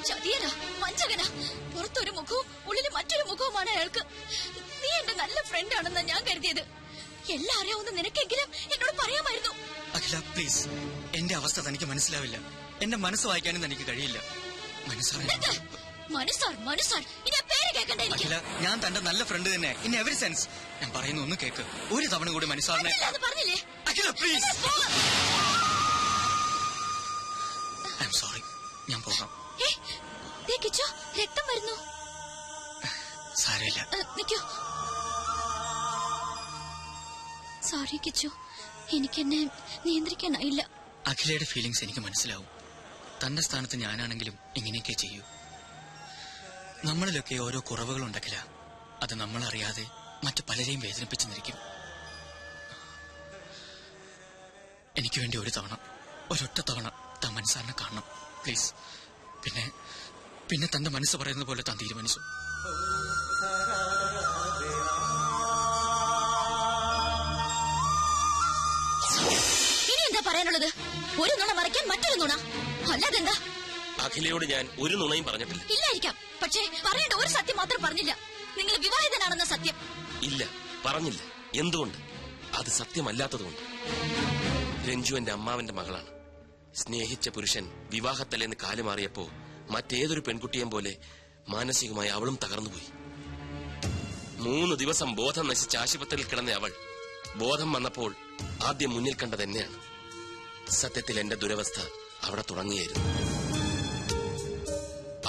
ചതിയനാ, വഞ്ചകനാ. പുറത്തൊരു മുഖവും ഉള്ളിൽ മറ്റൊരു മുഖവുമാണ് അയാൾക്ക്. നീ എന്റെ നല്ല ഫ്രണ്ട് ആണെന്നാ ഞാൻ കരുതിയത്. എല്ലാം അറിയാവുന്ന നിനക്കെങ്കിലും എന്നോട് പറയാമായിരുന്നു. അഖില പ്ലീസ്, എന്റെ അവസ്ഥ തനിക്ക് മനസ്സിലാവില്ല. എന്റെ മനസ്സ് വായിക്കാനും തനിക്ക് കഴിയില്ല. മനസ്സാർ ഇനി പേര് കേൾക്കണ്ട എനിക്ക്. അഖില, ഞാൻ തന്റെ നല്ല ഫ്രണ്ട് തന്നെ ഇൻ എവറി സെൻസ്. ഞാൻ പറയുന്ന ഒന്ന് കേക്ക്. ഒരു തവണ കൂടി മനസ്സാറിനെ. പറഞ്ഞില്ലേ അഖില പ്ലീസ്. ഐ എം സോറി, ഞാൻ പോകാം. രക്തം വരുന്നു. സാരമില്ല, നിക്കൂ. സോറി കിച്ചു, എനിക്കെന്നെ നിയന്ത്രിക്കാനായില്ല. അഖിലയുടെ ഫീലിംഗ്സ് എനിക്ക് മനസ്സിലാവും. തന്റെ സ്ഥാനത്ത് ഞാനാണെങ്കിലും ഇങ്ങനെയൊക്കെ ചെയ്യൂ. നമ്മളിലൊക്കെ ഓരോ കുറവുകളുണ്ട് അഖില. അത് നമ്മളറിയാതെ മറ്റു പലരെയും വേദനിപ്പിച്ചെന്നിരിക്കും. എനിക്ക് വേണ്ടി ഒരു തവണ, ഒരൊറ്റ തവണ താൻ മനസ്സാറിനെ കാണണം പ്ലീസ്. പിന്നെ തന്റെ മനസ്സ് പറയുന്ന പോലെ താൻ തീരുമാനിച്ചു. ഇനി എന്താ പറയാനുള്ളത്? ഒരു നുണ മറയ്ക്കാൻ മറ്റൊരു നുണ, അല്ലാതെന്താ? അഖിലയോട് ഞാൻ ഒരു നുണയും പറഞ്ഞിട്ടില്ല. ഇല്ലായിരിക്കാം, പക്ഷേ പറയേണ്ട ഒരു സത്യം മാത്രം പറഞ്ഞില്ല. നിങ്ങൾ വിവാഹിതനാണെന്ന സത്യം. ഇല്ല, പറഞ്ഞില്ല. എന്തുകൊണ്ട്? അത് സത്യമല്ലാത്തതുകൊണ്ട്. രഞ്ജു എന്റെ അമ്മാവന്റെ മകളാണ്. സ്നേഹിച്ച പുരുഷൻ വിവാഹത്തലേന്ന് കാലുമാറിയപ്പോ മറ്റേതൊരു പെൺകുട്ടിയെയും പോലെ മാനസികമായി അവളും തകർന്നുപോയി. 3 ദിവസം ബോധം നശിച്ച ആശുപത്രിയിൽ കിടന്ന അവൾ ബോധം വന്നപ്പോൾ ആദ്യം മുന്നിൽ കണ്ടത് എന്നെയാണ്. സത്യത്തിൽ എന്റെ ദുരവസ്ഥ അവിടെ തുടങ്ങിയായിരുന്നു.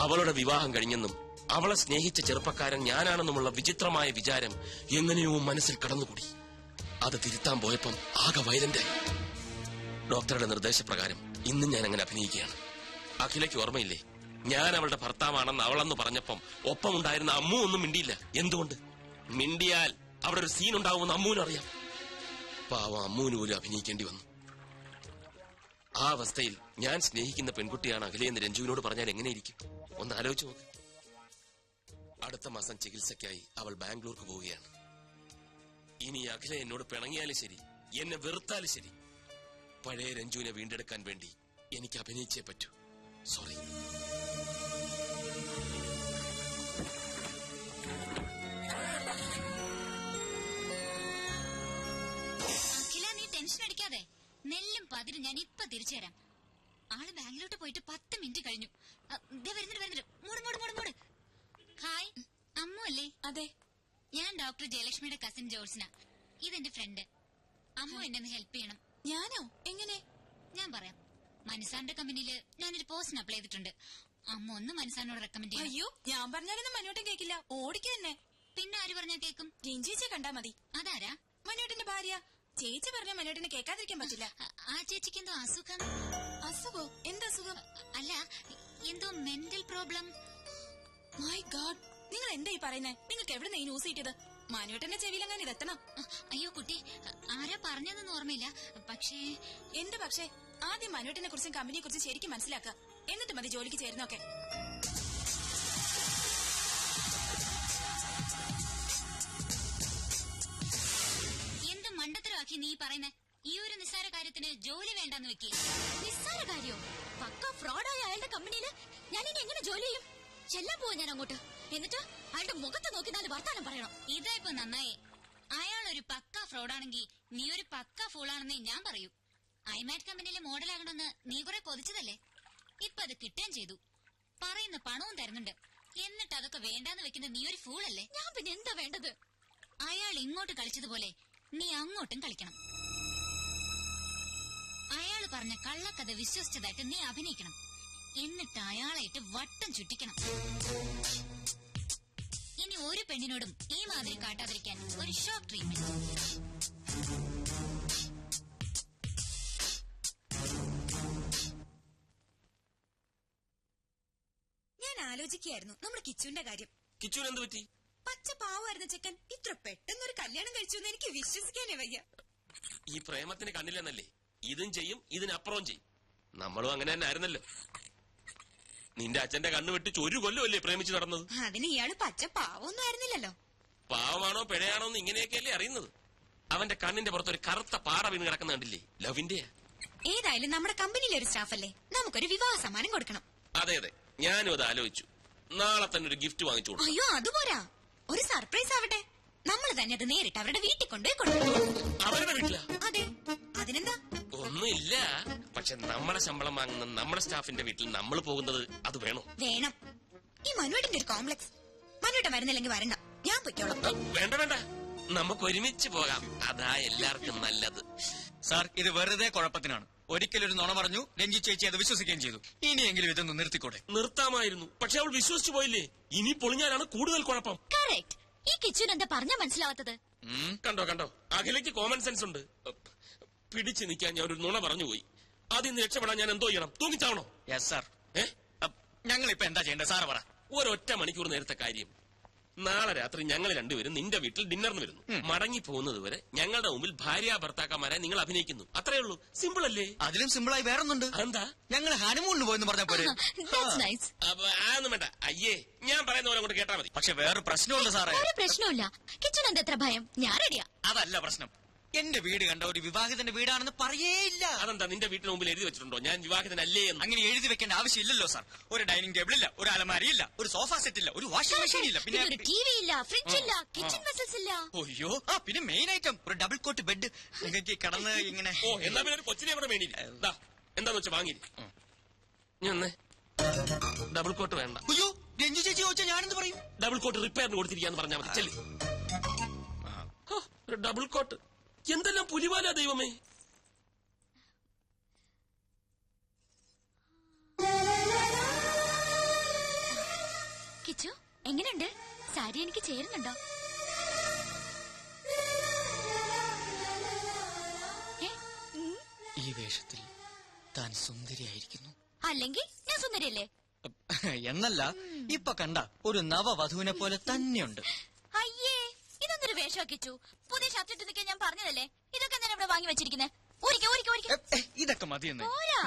അവളുടെ വിവാഹം കഴിഞ്ഞെന്നും അവളെ സ്നേഹിച്ച ചെറുപ്പക്കാരൻ ഞാനാണെന്നുമുള്ള വിചിത്രമായ വിചാരം എങ്ങനെയോ മനസ്സിൽ കടന്നുകൂടി. അത് തിരുത്താൻ പോയപ്പം ആകെ വയലന്റായി. ഡോക്ടറുടെ നിർദ്ദേശപ്രകാരം ഇന്നും ഞാൻ അങ്ങനെ അഭിനയിക്കുകയാണ്. അഖിലയ്ക്ക് ഓർമ്മയില്ലേ, ഞാൻ അവളുടെ ഭർത്താവാണെന്ന് അവളെന്ന് പറഞ്ഞപ്പം ഒപ്പം ഉണ്ടായിരുന്ന അമ്മു ഒന്നും മിണ്ടിയില്ല. എന്തുകൊണ്ട്? മിണ്ടിയാൽ അവിടെ ഒരു സീൻ ഉണ്ടാവുമെന്ന് അമ്മുവിനും അറിയാം. പാവം അമ്മുവിന് പോലും അഭിനയിക്കേണ്ടി വന്നു. ആ അവസ്ഥയിൽ ഞാൻ സ്നേഹിക്കുന്ന പെൺകുട്ടിയാണ് അഖിലയെന്ന് രഞ്ജുവിനോട് പറഞ്ഞാൽ എങ്ങനെയിരിക്കും? ഒന്ന് ആലോചിച്ച് നോക്ക്. അടുത്ത മാസം ചികിത്സയ്ക്കായി അവൾ ബാംഗ്ലൂർക്ക് പോവുകയാണ്. ഇനി അഖില എന്നോട് പിണങ്ങിയാലും ശരി, എന്നെ വെറുത്താലും ശരി, പഴയ രഞ്ജുവിനെ വീണ്ടെടുക്കാൻ വേണ്ടി എനിക്ക് അഭിനയിച്ചേ പറ്റൂ. സോറി. അഖില, നീ ടെൻഷൻ അടിക്കാതെ. നെല്ലും പതിരും ഞാൻ ഇപ്പൊ തിരിച്ചു തരാം. ആള് ബാംഗ്ലൂട്ട് പോയിട്ട് 10 മിനിറ്റ് കഴിഞ്ഞു. വരുന്നുണ്ട്. മൂട്. ഹായ്, അമ്മു അല്ലേ? അതെ, ഞാൻ ഡോക്ടർ ജയലക്ഷ്മിയുടെ കസിൻ ജോൾസിന. ഇതെന്റെ ഫ്രണ്ട്. അമ്മു എന്നെ ഹെൽപ്പ് ചെയ്യണം. ഞാനോ? എങ്ങനെ? ഞാൻ പറയാം. മനസാറിന്റെ കമ്പനിയില് ഞാനൊരു പോസ്റ്റിന് അപ്ലൈ ചെയ്തിട്ടുണ്ട്. അമ്മ ഒന്ന് മനസാറിനോട് റെക്കമെൻഡ് ചെയ്യും. അയ്യോ, ഞാൻ പറഞ്ഞാലൊന്നും മനോട്ടൻ കേൾക്കില്ല. ഓടിക്ക് തന്നെ. പിന്നെ ആര് പറഞ്ഞാൽ കേൾക്കും? രഞ്ജിച്ചെ കണ്ടാ മതി. അതാരാ? മനോട്ടന്റെ ഭാര്യ. ചേച്ചി പറഞ്ഞ മനോട്ടിനെ കേൾക്കാതിരിക്കാൻ പറ്റില്ല. ആ ചേച്ചിക്ക് എന്തോ അസുഖം. അസുഖോ? എന്തസുഖം? അല്ല, എന്തോ മെന്റൽ പ്രോബ്ലം. മൈ ഗോഡ്, നിങ്ങൾ എന്താ ഈ പറയുന്നേ? നിങ്ങൾക്ക് എവിടെ നിന്ന് ഈ ന്യൂസ് കിട്ടിയത്? മനോട്ടന്റെ ചെവിയിലെങ്ങാൻ ഇതെത്തണം. അയ്യോ കുട്ടി, ആരാ പറഞ്ഞതെന്ന് ഓർമ്മയില്ല. പക്ഷേ എന്ത് പക്ഷേ? ആദ്യം മനോട്ടിനെ കുറിച്ചും കമ്പനിയെ കുറിച്ചും ശരിക്കും മനസ്സിലാക്കുക, എന്നിട്ട് മതി ജോലിക്ക് ചേരുന്നൊക്കെ. എന്ത് മണ്ടത്തരമാക്കി നീ പറയുന്നേ? ഈ ഒരു നിസ്സാര കാര്യത്തിന് ജോലി വേണ്ടെന്ന് വെക്കി. നിസ്സാര കാര്യോ? പക്ക ഫ്രോഡായ അയാളുടെ കമ്പനിയില് ഞാൻ ഇനി എങ്ങനെ ജോലി ചെയ്യും? ചെല്ലാൻ പോവാ ഞാൻ അങ്ങോട്ട്. എന്നിട്ട് അയാളുടെ മുഖത്ത് നോക്കി 4 വർത്താനം പറയണം. ഇതാ ഇപ്പൊ നന്നായേ. അയാൾ ഒരു പക്ക ഫ്രോഡാണെങ്കിൽ നീ ഒരു പക്ക ഫൂളാണെന്നേ ഞാൻ പറയൂ. ഐമാറ്റ് കമ്പനിയിലെ മോഡലാകണമെന്ന് നീ കുറെ കൊതിച്ചതല്ലേ? ഇപ്പൊ അത് കിട്ടുകയും ചെയ്തു. പറയുന്ന പണവും തരുന്നുണ്ട്. എന്നിട്ട് അതൊക്കെ വേണ്ടാന്ന് വെക്കുന്ന നീ ഒരു ഫൂളല്ലേ? ഞാൻ പിന്നെ എന്താ വേണ്ടത്? അയാൾ ഇങ്ങോട്ട് കളിച്ചതുപോലെ നീ അങ്ങോട്ടും കളിക്കണം. അയാള് പറഞ്ഞ കള്ളക്കഥ വിശ്വസിച്ചതായിട്ട് നീ അഭിനയിക്കണം. എന്നിട്ട് അയാളായിട്ട് വട്ടം ചുറ്റിക്കണം. ഇനി ഒരു പെണ്ണിനോടും ഈ മാതിരി കാട്ടാതിരിക്കാൻ ഒരു ഷോക്ക് ട്രീറ്റ്മെന്റ്. ഞാൻ ആലോചിക്കുകയായിരുന്നു നമ്മുടെ കിച്ചുവിന്റെ കാര്യം. കിച്ചുവിന് എന്ത് പറ്റി? പച്ച പാവായിരുന്ന ചെക്കൻ ഇത്ര പെട്ടെന്നൊരു കല്യാണം കഴിച്ചു എന്ന് എനിക്ക് വിശ്വസിക്കാനേ വയ്യ. ഈ പ്രേമത്തിന് കണ്ണില്ലെന്നല്ലേ? ഇതും ചെയ്യും, ഇതിനപ്പുറവും ചെയ്യും. നമ്മളും അങ്ങനെ തന്നെ ആയിരുന്നല്ലോ. നിന്റെ അച്ഛന്റെ കണ്ണു വെട്ടിച്ച് 1 കൊല്ലമല്ലേ പ്രേമിച്ച് നടന്നത്? അതിന് ഇയാള് പച്ച പാവൊന്നും ആയിരുന്നില്ലല്ലോ. പാവമാണോ പിഴയാണോ എന്ന് ഇങ്ങനെയൊക്കെയല്ലേ അറിയുന്നത്. അവന്റെ കണ്ണിന്റെ പുറത്തൊരു കറുത്ത പാറ വീണ് കിടക്കുന്ന കണ്ടില്ലേ? ലവിന്റെയാ. ഏതായാലും നമ്മുടെ കമ്പനിയിലെ ഒരു സ്റ്റാഫ് അല്ലേ, നമുക്കൊരു വിവാഹ സമ്മാനം കൊടുക്കണം. അതെ അതെ, ഞാനും അത് ആലോചിച്ചു. നാളെ തന്നെ ഒരു ഗിഫ്റ്റ് വാങ്ങിച്ചു കൊടുക്കും. അയ്യോ അതുപോരാ, ഒരു സർപ്രൈസ് ആവട്ടെ. നമ്മൾ തന്നെ അത് നേരിട്ട് അവരുടെ വീട്ടിൽ കൊണ്ടുപോയി കൊടുക്കും. അവരുടെ വീട്ടിലാ? അതെ, അതിനെന്താ? ഒന്നുമില്ല, പക്ഷെ നമ്മുടെ ശമ്പളം വാങ്ങുന്ന നമ്മുടെ സ്റ്റാഫിന്റെ വീട്ടിൽ നമ്മൾ പോകുന്നത് അത് വേണോ? വേണം. ഈ മനുവേട്ടന്റെ ഒരു കോംപ്ലക്സ്. മനുവേട്ടൻ വരുന്നില്ലെങ്കിൽ വരണ്ട, ഞാൻ പൊയ്ക്കോളാം. വേണ്ട വേണ്ട, നമുക്ക് ഒരുമിച്ച് പോകാം, അതാ എല്ലാവർക്കും നല്ലത്. സാർ, ഇത് വെറുതെ കുഴപ്പത്തിനാണ്. ഒരിക്കലൊരു നുണ പറഞ്ഞു, രഞ്ജി ചേച്ചി അത് വിശ്വസിക്കുകയും ചെയ്തു. ഇനിയെങ്കിലും ഇതൊന്ന് നിർത്തിക്കൂടെ? നിർത്താമായിരുന്നു, പക്ഷെ അവൾ വിശ്വസിച്ചു പോയില്ലേ. ഇനി പൊളിഞ്ഞാലാണ് കൂടുതൽ കുഴപ്പം. കറക്റ്റ്. ഈ കിച്ചുൻ എന്താ പറഞ്ഞാ മനസ്സിലാവാത്തത്? കണ്ടോ കണ്ടോ, അഖിലയ്ക്ക് കോമൺ സെൻസ് ഉണ്ട്. പിടിച്ചു നിൽക്കാൻ ഞാൻ ഒരു നുണ പറഞ്ഞുപോയി. അതിൽ നിന്ന് രക്ഷപ്പെടാൻ ഞാൻ എന്തോ ചെയ്യണം? തൂങ്ങിച്ചാവണോ? Yes sir. ഏ, ഞങ്ങൾ ഇപ്പൊ എന്താ ചെയ്യേണ്ടത് സാറ് പറ. ഒരൊറ്റ മണിക്കൂർ നേരത്തെ കാര്യം. നാളെ രാത്രി ഞങ്ങൾ രണ്ടുപേരും നിന്റെ വീട്ടിൽ ഡിന്നറിന് വരുന്നു. മടങ്ങി പോകുന്നത് വരെ ഞങ്ങളുടെ മുമ്പിൽ ഭാര്യ ഭർത്താക്കന്മാരെ നിങ്ങൾ അഭിനയിക്കുന്നു. അത്രേ ഉള്ളൂ. സിമ്പിൾ അല്ലേ? അതിലും സിമ്പിളായി വേറൊന്നുണ്ട്. എന്താ? ഞങ്ങൾ ഹണിമൂണിന് പോയെന്ന് പറഞ്ഞ പോലെ. അതൊന്നും വേണ്ട. അയ്യേ, ഞാൻ പറയുന്ന പോലെ അങ്ങോട്ട് കേട്ടാ മതി. പക്ഷെ വേറെ പ്രശ്നമുണ്ട് സാറേ. ഒരു പ്രശ്നമില്ല. കിച്ചുൻ എന്താ എത്ര ഭയം? ഞാൻ റെഡിയാ. അതല്ല പ്രശ്നം. എന്റെ വീട് കണ്ട ഒരു വിവാഹിതന്റെ വീടാണെന്ന് പറയേയില്ല. അതെന്താ, നിന്റെ വീട്ടിന് മുമ്പിൽ എഴുതി വെച്ചിട്ടുണ്ടോ ഞാൻ വിവാഹിതനല്ലേ എന്ന്? അങ്ങനെ എഴുതി വെക്കേണ്ട ആവശ്യമില്ലല്ലോ സാർ. ഒരു ഡൈനിങ് ടേബിൾ ഇല്ല, ഒരു അലമാരിയില്ല, ഒരു സോഫ സെറ്റ് ഇല്ല, ഒരു വാഷിംഗ് മെഷീൻ ഇല്ല, പിന്നെ ഒരു ടിവി ഇല്ല, ഫ്രിഡ്ജ് ഇല്ല, കിച്ചൺ വെസൽസ് ഇല്ല. അയ്യോ, പിന്നെ മെയിൻ ഐറ്റം ഒരു ഡബിൾ കോട്ട് ബെഡ്. നിങ്ങൾക്ക് കിടന്ന് ഇങ്ങനെ. ഓ, എന്നാ പിന്നെ ഒരു കൊച്ചിനെ കൂടെ വേണ്ടിയില്ല. എന്താന്ന് വെച്ചാ വാങ്ങി. ഞാൻ ഡബിൾ കോട്ട് വേണ്ട. അയ്യോ, രഞ്ജു ചേച്ചി ചോദിച്ചാൽ ഞാനെന്ത് പറയും? ഡബിൾ കോട്ട് റിപ്പയറിന് കൊടുത്തിരിക്കാന്ന് പറഞ്ഞാൽ മതി. ചെല്ലി. ഒരു ഡബിൾ കോട്ട് എന്തെല്ലാം പുലിവാലാ ദൈവമേ. കിച്ചു, എങ്ങനെയുണ്ട്? സാരി എനിക്ക് ചേരുന്നുണ്ടോ? ഈ വേഷത്തിൽ താൻ സുന്ദരിയായിരിക്കുന്നു. അല്ലെങ്കിൽ ഞാൻ സുന്ദരിയല്ലേ? എന്നല്ല, ഇപ്പൊ കണ്ട ഒരു നവവധുവിനെ പോലെ തന്നെയുണ്ട്. അയ്യേ, ഇതൊന്നൊരു വേഷം കിച്ചു. പുതിയ ഷർട്ട് ഇട്ട് നിൽക്കാൻ ഞാൻ പറഞ്ഞതല്ലേ. ഇതൊക്കെ ഞാൻ ഇവിടെ വാങ്ങി വെച്ചിരിക്കുന്നത്. ഇതൊക്കെ മതിയെന്ന്. പോരാ,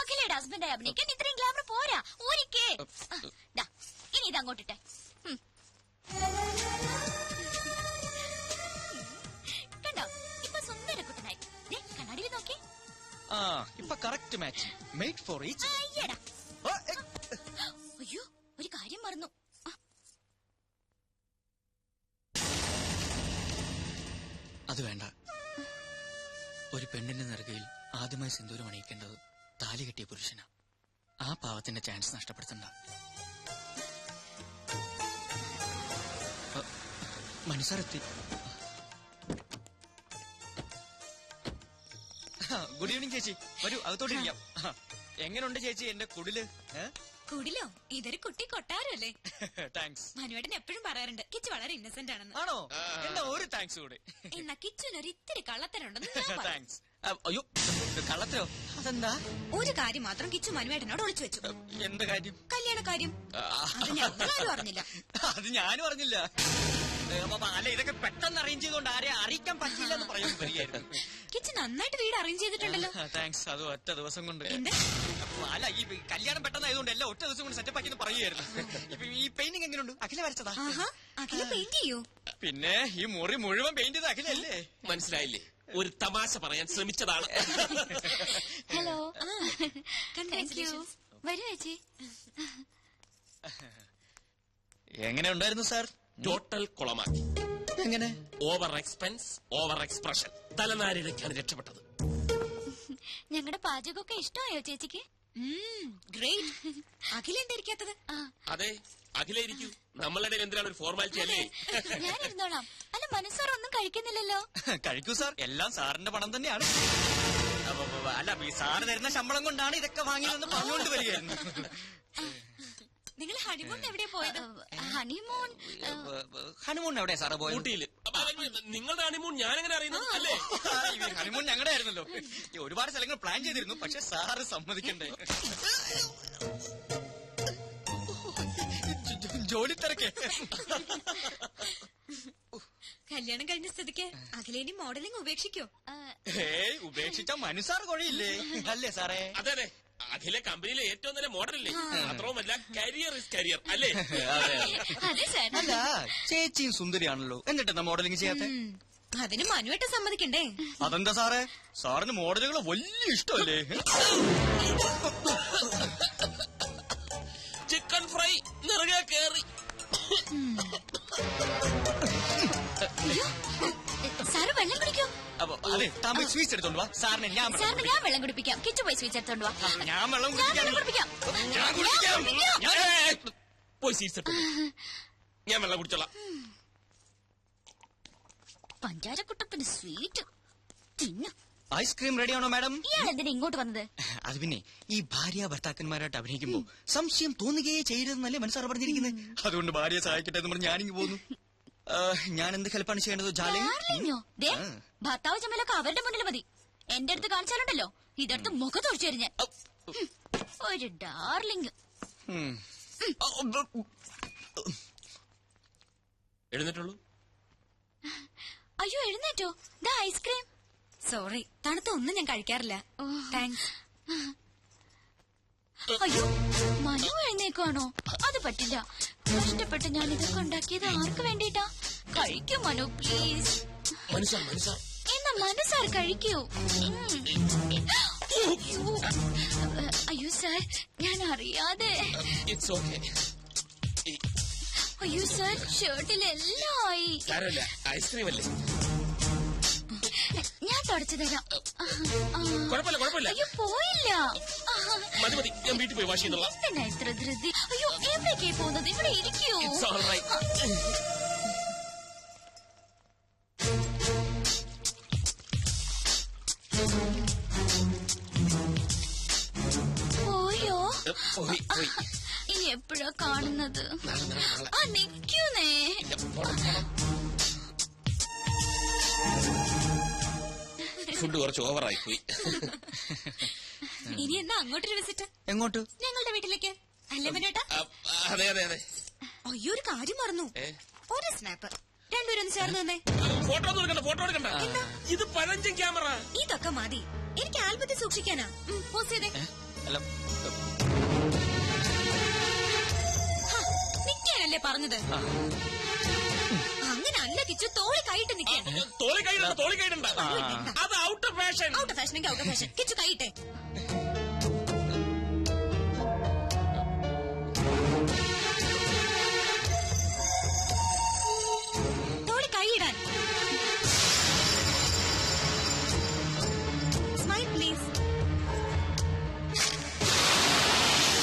അഖിലയുടെ ഹസ്ബൻഡായി അഭിനയിക്കാൻ ഇത്രയും ഗ്ലാമർ പോരാ. ഊരിക്കേ. ഇനി ഇത് അങ്ങോട്ടിട്ടെ. കണ്ടോ, ഇപ്പൊ സുന്ദര കുട്ടനായി. കണ്ണാടിയിൽ നോക്കി. ആ, ഇപ്പൊ correct match. Made for each. അയ്യടാ. അയ്യോ, ഒരു കാര്യം മറന്നു. അത് വേണ്ട. ഒരു പെണ്ണിന്റെ നെറുകയിൽ ആദ്യമായി സിന്ദൂരം അണിയിക്കേണ്ടത് താലി കെട്ടിയ പുരുഷനാ. ആ പാവത്തിന്റെ ചാൻസ് നഷ്ടപ്പെടുത്തണ്ട. മനസ്സറെത്തി. ഗുഡ് ഈവനിങ് ചേച്ചി, വരൂ അകത്തോട്ടിരിക്കാം. എങ്ങനെയുണ്ട് ചേച്ചി എന്റെ കുടില്? കുടിലോ? ഇതൊരു കുട്ടി കൊട്ടാരല്ലേ? താങ്ക്സ്. മനുവേട്ടൻ എപ്പോഴും പറയാറുണ്ട് കിച്ചു വളരെ ഇന്നസെന്റ് ആണെന്ന്. ആണോ? എന്നാ ഒരു താങ്ക്സ് കൂടെ. എന്നാ കിച്ചുനൊരു ഇത്തിരി കള്ളത്തരുണ്ടെന്ന്. താങ്ക്സ്. അയ്യോ, കള്ളത്തരോ? അതെന്താ? ഒരു കാര്യം മാത്രം കിച്ചു മനുവേട്ടനോട് ഒളിച്ചു വെച്ചു. എന്ത് കാര്യം? കല്യാണ കാര്യം. അത് ഞങ്ങളാരും അറിഞ്ഞില്ല. അത് ഞാനും അറിഞ്ഞില്ല. അല്ല, ഇതൊക്കെ പെട്ടെന്ന് അറേഞ്ച് ചെയ്തുകൊണ്ട് ആരെ അറിയിക്കാൻ പറ്റില്ല എന്ന് പറയുന്നത് വരികയായിരുന്നു. കിച്ചു നന്നായിട്ട് വീട് അറേഞ്ച് ചെയ്തിട്ടുണ്ടല്ലോ. താങ്ക്സ്. അത് ഒറ്റ ദിവസം കൊണ്ട്. എന്ത്? അല്ല, ഈ കല്യാണം പെട്ടെന്നായതുകൊണ്ട് എല്ലാം ഒറ്റ ദിവസം കൊണ്ട് സെറ്റപ്പ് ആക്കി പറയുമായിരുന്നു. ഇപ്പൊ ഈ പെയിന്റിംഗ് എങ്ങനെയുണ്ട്? അഖില വരച്ചതാ? അഖില പെയിന്റ് ചെയ്യൂ. പിന്നെ ഈ മുറി മുഴുവൻ പെയിന്റ് ചെയ്ത് അഖിലല്ലേ? മനസ്സിലായില്ലേ? ഒരു തമാശ പറയാൻ ശ്രമിച്ചതാണ്. Hello, thank you. വരൂ ചേച്ചി. എങ്ങനെ ഉണ്ടായിരുന്നു സാർ? ടോട്ടൽ കുളമാക്കി. എങ്ങനെ? Over expense, over expression. തലനാരിഴയ്ക്കാണ് രക്ഷപ്പെട്ടത്. ഞങ്ങളുടെ പാചകമൊക്കെ ഇഷ്ടമായോ ചേച്ചിക്ക്? ഗ്രേറ്റ്. അഖില എന്തായിരിക്കാത്തത്? അതെ, അഖില ഇരിക്കൂ. നമ്മളുടെ എന്തിനാണ് ഒരു ഫോർമാലിറ്റി അല്ലേ? ഞാൻ ഇരുന്നോളാം. അല്ല, മനസ്സാർ ഒന്നും കഴിക്കുന്നില്ലല്ലോ. കഴിക്കൂ സാർ, എല്ലാം സാറിന്റെ പണം തന്നെയാണ്. അല്ല, ഈ സാറ് തരുന്ന ശമ്പളം കൊണ്ടാണ് ഇതൊക്കെ വാങ്ങിയതെന്ന് പറഞ്ഞുകൊണ്ട് വരികയായിരുന്നു. നിങ്ങൾ ഹണിമൂൺ എവിടെ പോയത്? ഹണിമൂൺ ഹണിമൂൺ എവിടെയാ സാറ് പോയത്? ഊട്ടിയില്. നിങ്ങളുടെ ഹണിമൂൺ ഞാനെങ്ങനെ അറിയുന്നത്? അല്ലേ, ഹണിമൂൺ ഞങ്ങളുടെ ആയിരുന്നല്ലോ. ഒരുപാട് സ്ഥലങ്ങൾ പ്ലാൻ ചെയ്തിരുന്നു, പക്ഷെ സാറ് സമ്മതിക്കണ്ടേ. ജോലി തിരക്കേ. കല്യാണം കഴിഞ്ഞ സ്ഥിതിക്ക് അഖിലേനി മോഡലിംഗ് ഉപേക്ഷിക്കോ? ഉപേക്ഷിച്ച മനുസാർ കൊഴയില്ലേ? അല്ലേ സാറേ? അതെ അതെ, അഖില കമ്പനിയിലെ ഏറ്റവും നല്ല മോഡലല്ലേ? മാത്രവുമല്ല, കരിയർ ഇസ് കരിയർ അല്ലേ? അല്ല, ചേച്ചിയും സുന്ദരിയാണല്ലോ, എന്നിട്ടെന്താ മോഡലിംഗ് ചെയ്യാത്ത? അതിന് മനുവായിട്ട് സമ്മതിക്കണ്ടേ? അതെന്താ സാറേ, സാറിന് മോഡലുകൾ വലിയ ഇഷ്ടമല്ലേ? പോയി സ്വീറ്റ്സ് എടുത്തോണ്ട് വാ. സാറിന് ഞാൻ വെള്ളം സാറിന് ഞാൻ വെള്ളം കുടിപ്പിക്കാം. കിച്ചു പോയി സ്വീറ്റ്സ് എടുത്തോണ്ട് വാ. ഞാൻ വെള്ളം ഞാൻ വെള്ളം കുടിപ്പിക്കാം. ഞാൻ കുടിക്കാം. ഏയ്, പോയി സീറ്റ്സ് എടുത്തോ. ഞാൻ വെള്ളം കുടിച്ചോളാം. പഞ്ചാരക്കുട്ടപ്പന് സ്വീറ്റ് തിന്നു. ഐസ്ക്രീം റെഡിയാണോ മാഡം? ഇയാൾ എന്തിനാ ഇങ്ങോട്ട് വന്നത്? അത് പിന്നെ ഈ ഭാര്യ ഭർത്താക്കന്മാരായിട്ട് അഭിനയിക്കുമ്പോ സംശയം തോന്നുകയേ ചെയ്യരുതെന്നല്ലേ മനസ്സാറ് പറഞ്ഞിരിക്കുന്നത്. അതുകൊണ്ട് ഭാര്യയെ സഹായിക്കട്ടെ എന്ന് പറഞ്ഞ് ഞാനിങ്ങ് പോന്നു. ഞാൻ എന്ത് ഹെൽപ്പാണ് ചെയ്യേണ്ടത് ജാലിംഗ്? ഡാർലിങ്ങോ? ദേ, ഭർത്താവ് ചമ്മലൊക്കെ അവരുടെ മുന്നിൽ മതി. എന്റെ അടുത്ത് കാണിച്ചാലുണ്ടല്ലോ ഇതെടുത്ത് മുഖത്തൊഴിച്ചു തരും ഞാൻ. ഒരു ഡാർലിംഗ്. എഴുന്നേറ്റുള്ളൂ. അയ്യോ എഴുന്നേറ്റോ? ദാ ഐസ്ക്രീം. സോറി, തണുത്ത ഒന്നും ഞാൻ കഴിക്കാറില്ല. താങ്ക്സ്. അയ്യോ മനു എഴുന്നേക്കാണോ? അത് പറ്റില്ല. കഷ്ടപ്പെട്ട് ഞാൻ ഇതൊക്കെ ഉണ്ടാക്കിയത് ആർക്ക് വേണ്ടിട്ടാ? കഴിക്കൂ മനു പ്ലീസ്. എന്നാ മനസ്സാർ കഴിക്കൂ. അയ്യോ സാർ, ഞാൻ അറിയാതെ. It's okay. അയ്യോ സാർ, ഷർട്ടിലെല്ലാം ആയി. ഐസ്ക്രീം അല്ലേ? ഞാൻ തുടച്ചു തരാം. കുഴപ്പമില്ല. അയ്യോ പോയില്ല. മതി, ഞാൻ വീട്ടിൽ പോയി വാഷ് ചെയ്യുന്നുള്ള. എന്തിനാ ഇത്ര ധൃതി? അയ്യോ എവിടേക്കേ പോകുന്നത്? ഇവിടെ ഇരിക്കൂ. പോയോ? ഇനി എപ്പോഴാ കാണുന്നത്? നിക്കൂന്നേ. ഫുഡ് കുറച്ച് ഓവറായി പോയി. ഇനി എന്നാ അങ്ങോട്ടൊരു വിസിറ്റ്? എങ്ങോട്ട്? ഞങ്ങളുടെ വീട്ടിലേക്ക്. അല്ലേ മനേട്ടാ? അതെ. അയ്യോ, ഒരു കാര്യം മറന്നു. ഒരു സ്നാപ്പ്. രണ്ടുപേരും ഒന്ന് ചേർന്ന് തന്നെ. ഫോട്ടോ എടുക്കണ്ട. ഇത് പഴഞ്ചൻ ക്യാമറ. ഇതൊക്കെ മതി. എനിക്ക് ആൽബത്തിൽ സൂക്ഷിക്കാനാ. പോസ്റ്റ് ചെയ്തേ. നിക്കാനല്ലേ പറഞ്ഞത്? അങ്ങനെ അല്ല കിച്ചു, തോളി കൈയിട്ട് നിൽക്കാൻ. തോളി കൈയിടണ്ട. അത് out of fashion. Out fashion എങ്കിൽ ഔട്ട് ഫാഷൻ. കിച്ചു കൈയിട്ടെ.